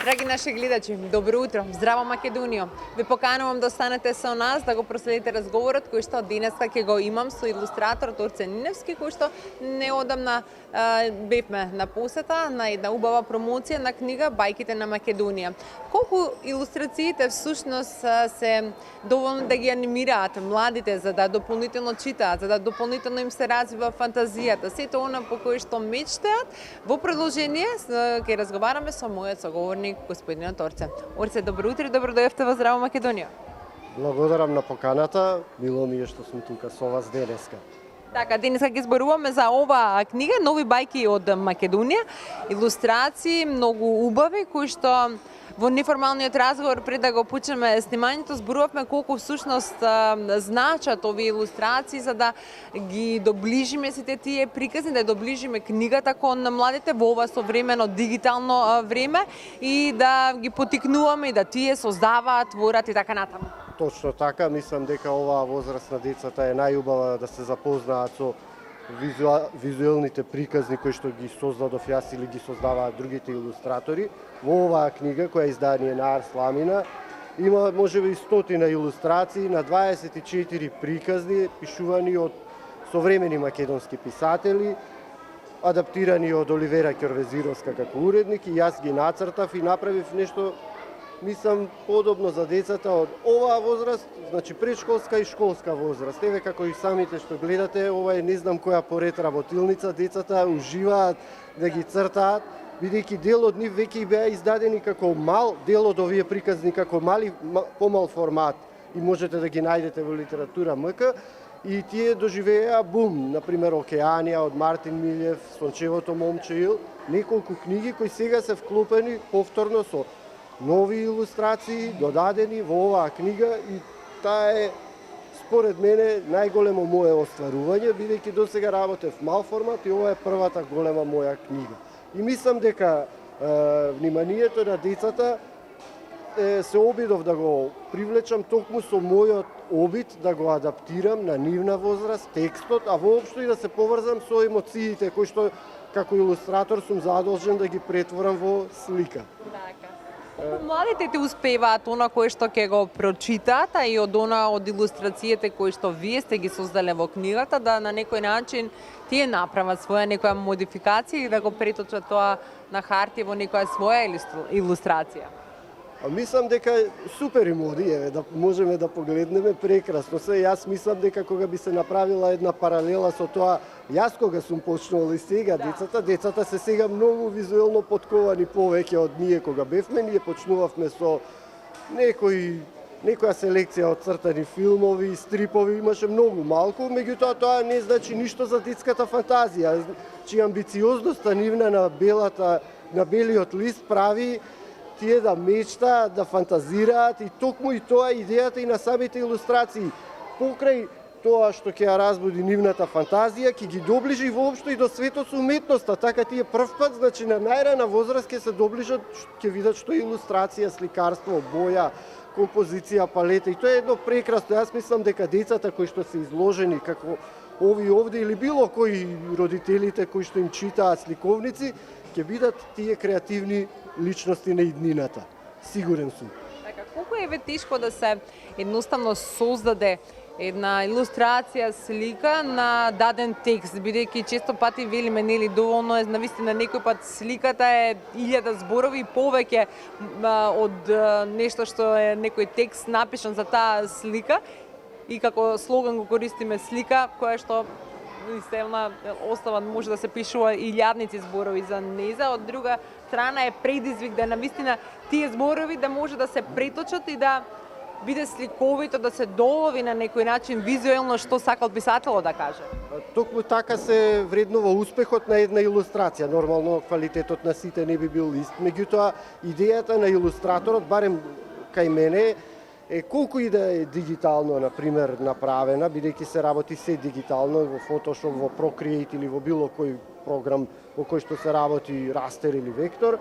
Драги наши гледачи, добро утро, здраво Македонијо. Ви поканувам да останете со нас, да го проследите разговорот кој што денеска ќе го имам со илустраторот Орце Ниневски, кој што неодамна бевме на посета на една убава промоција на книга Бајките на Македонија. Колку илустрациите всушност се доволни да ги анимираат младите за да дополнително читаат, за да дополнително им се развива фантазијата, сето она по кое што мечтаат. Во продолжение ќе разговараме со мојот соговорник господинот Орце. Орце, добро утро, добро дојавте во Здраво Македонија. Благодарам на поканата, мило ми е што сум тука со вас денеска. Така, денеска ќе зборуваме за оваа книга, нови бајки од Македонија, илустрации многу убави кои што во неформалниот разговор пред да го почнеме снимањето зборувавме колку всушност значат овие илустрации за да ги доближиме сите тие приказни, да доближиме книгата кон младите во ова современо дигитално време и да ги потикнуваме и да тие создаваат, творат и така натаму. Точно така, мислам дека оваа возраст на децата е најубава да се запознаат со визуелните приказни кои што ги создадов јас или ги создаваат другите илустратори. Во оваа книга, која е издание на Арс Ламина, има можеби 100 илустрации на 24 приказни, пишувани од современи македонски писатели, адаптирани од Оливера Ќорвезировска како уредник, и јас ги нацртав и направив нешто, мислам, подобно за децата од оваа возраст, значи предшколска и школска возраст. Еве како и самите што гледате, ова е не знам која поред работилница, децата уживаат да ги цртаат, бидејќи дел од нив веќе беа издадени како мал, дел од овие приказни како помал формат и можете да ги најдете во литература МК, и тие доживеа бум, например Океанија од Мартин Милјев, Сончевото момче Ил, неколку книги кои сега се вклопени повторно со нови илустрации додадени во оваа книга, и таа е според мене најголемо мое остварување, бидејќи досега работев мал формат и ова е првата голема моја книга. И мислам дека вниманието на децата се обидов да го привлечам токму со мојот обид да го адаптирам на нивна возраст, текстот, а воопшто и да се поврзам со емоциите кои што како илустратор сум задолжен да ги претворам во слика. Младите те успеваат она кое што ќе го прочитаат, а и од илустрациите кои што вие сте ги создале во книгата, да на некој начин тие направат своја некоја модификација и да го преточат тоа на хартија во некоја своја илустрација. Мислам дека супер моди, еве, да можеме да погледнеме прекрасно се. Јас мислам дека кога би се направила една паралела со тоа, јас кога сум почнувал и сега децата се сега многу визуелно потковани повеќе од ние кога бевме. Ние почнувавме со некоја селекција од цртани филмови и стрипови, имаше многу малку, меѓутоа тоа не значи ништо за детската фантазија, чија амбициозноста нивна на белиот лист прави тие да мечтаат, да фантазираат, и токму и тоа идејата и на самите илустрации. Покрај тоа што ќе ја разбуди нивната фантазија, ќе ги доближи воопшто и до светот со уметноста. Така тие првпат, значи на најрана возраст ќе се доближат, ќе видат што е илустрација, сликарство, боја, композиција, палета, и тоа е едно прекрасно. Јас мислам дека децата кои што се изложени како ови овде или било кои родителите кои што им читаат сликовници, ќе бидат тие креативни личности на иднината. Сигурен сум. Така, колку е тешко да се едноставно создаде една илустрација, слика на даден текст, бидејќи често пати велиме, нели, доволно е навистина некој пат сликата е 1000 зборови повеќе од нешто што е некој текст напишан за таа слика, и како слоган го користиме слика, која што остава може да се пишува илјадници зборови за неза, од друга страна е предизвик да навистина тие зборови да може да се преточат и да биде сликовито, да се долови на некој начин визуелно што сакал писателот да каже. Токму така се вреднува успехот на една илустрација. Нормално квалитетот на сите не би бил ист, меѓутоа идејата на илустраторот, барем кај мене, е колку и да е дигитално, например, направена, бидејќи се работи се дигитално во Photoshop, во Procreate или во било кој програм во кој што се работи растер или вектор,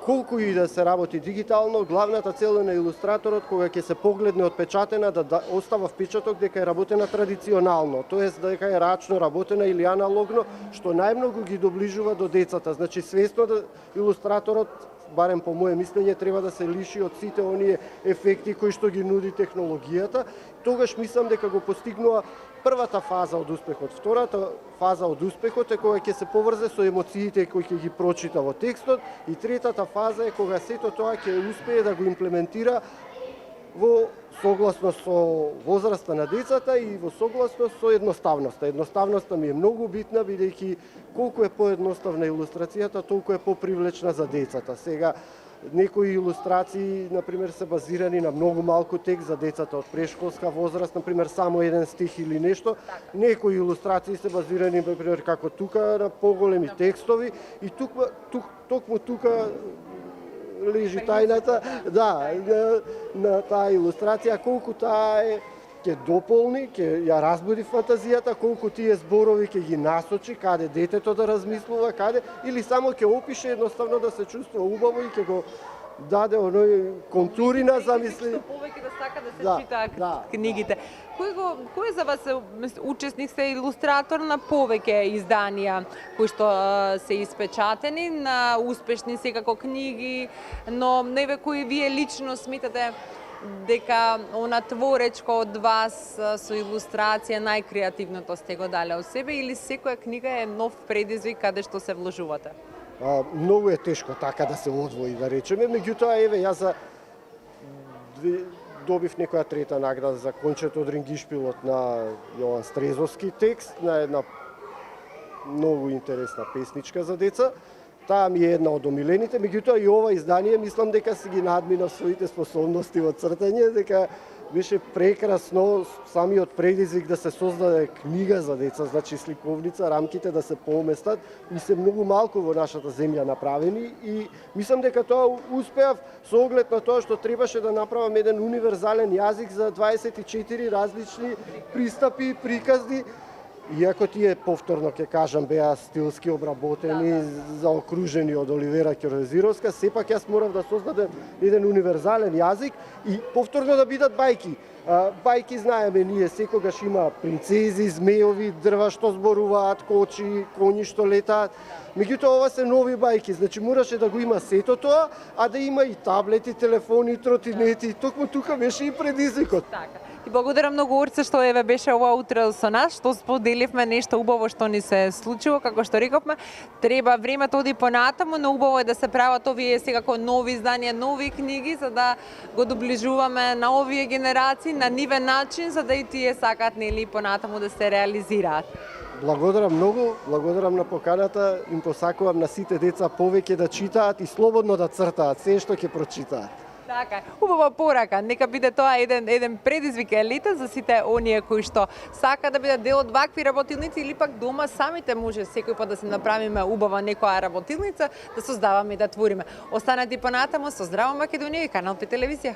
колку и да се работи дигитално, главната цел на илустраторот кога ќе се погледне отпечатена да остава впечаток дека е работена традиционално, тоест дека е рачно работена или аналогно, што најмногу ги доближува до децата. Значи свесно да илустраторот барем по моje мислење, треба да се лиши од сите оние ефекти кои што ги нуди технологијата. Тогаш мислам дека го постигнува првата фаза од успехот. Втората фаза од успехот е кога ќе се поврзе со емоциите кои ќе ги прочита во текстот, и третата фаза е кога сето тоа ќе успее да го имплементира во согласност со возраста на децата и во согласност со едноставноста. Едноставноста ми е многу битна, бидејќи колку е поедноставна илустрацијата, толку е попривлечна за децата. Сега, некои илустрации, например, се базирани на многу малку текст за децата од прешколска возраст, например, само еден стих или нешто. Некои илустрации се базирани, например, како тука, на поголеми текстови, и токму тука лежи тајната, на таа илустрација, колку таа ќе дополни, ќе ја разбуди фантазијата, колку тие зборови ќе ги насочи каде детето да размислува, каде, или само ќе опише едноставно да се чувствува убаво и ќе го даде оној контури на замисли. Што повеќе да сака да се читаат книгите. Кој за вас учесник се илустратор на повеќе изданија кои што се испечатени на успешни секако книги, но неве кои вие лично смитате дека она творечко од вас со илустрација најкреативното сте го дале од себе, или секоја книга е нов предизвик каде што се вложувате? Многу е тешко така да се одвои, да речеме, меѓутоа еве јас добив некоја трета награда за Кончето од Рингишпилот на Јован Стрезовски текст, на една многу интересна песничка за деца. Таа ми е една од омилените, меѓутоа и ова издание мислам дека си ги надмина своите способности во цртање, дека беше прекрасно самиот предизвик да се создаде книга за деца, значи сликовница, рамките да се поместат и се многу малку во нашата земја направени, и мислам дека тоа успеав со оглед на тоа што требаше да направам еден универзален јазик за 24 различни пристапи, приказни. Иако тие, повторно ќе кажам, беа стилски обработени, заокружени од Оливера Ќорозировска, сепак јас морав да создадем еден универзален јазик и повторно да бидат бајки. Бајки знаеме ние, секогаш има принцези, змеови, дрва што зборуваат, кочи, коњи што летаат. Меѓутоа ова се нови бајки, значи мораше да го има сето тоа, а да има и таблети, телефони, тротинети. Токму тука беше и предизвикот. Така. Ти благодарам многу, Урце, што еве беше ова утро со нас, што споделивме нешто убаво што ни се случило, како што рековме. Треба времето оди понатаму, но убаво е да се прават овие секако нови изданија, нови книги, за да го доближуваме на овие генерации на нивен начин, за да и тие сакаат нели понатаму да се реализираат. Благодарам многу, благодарам на поканата, им посакувам на сите деца повеќе да читаат и слободно да цртаат се што ќе прочитаат. Така, убава порака, нека биде тоа еден предизвик елита за сите оние кои што сака да бидат дел од вакви работилници, или пак дома самите може секој пат да се направиме убава некоја работилница, да создаваме и да твориме. Останете понатаму со Здраво Македонија и Канал 5 телевизија.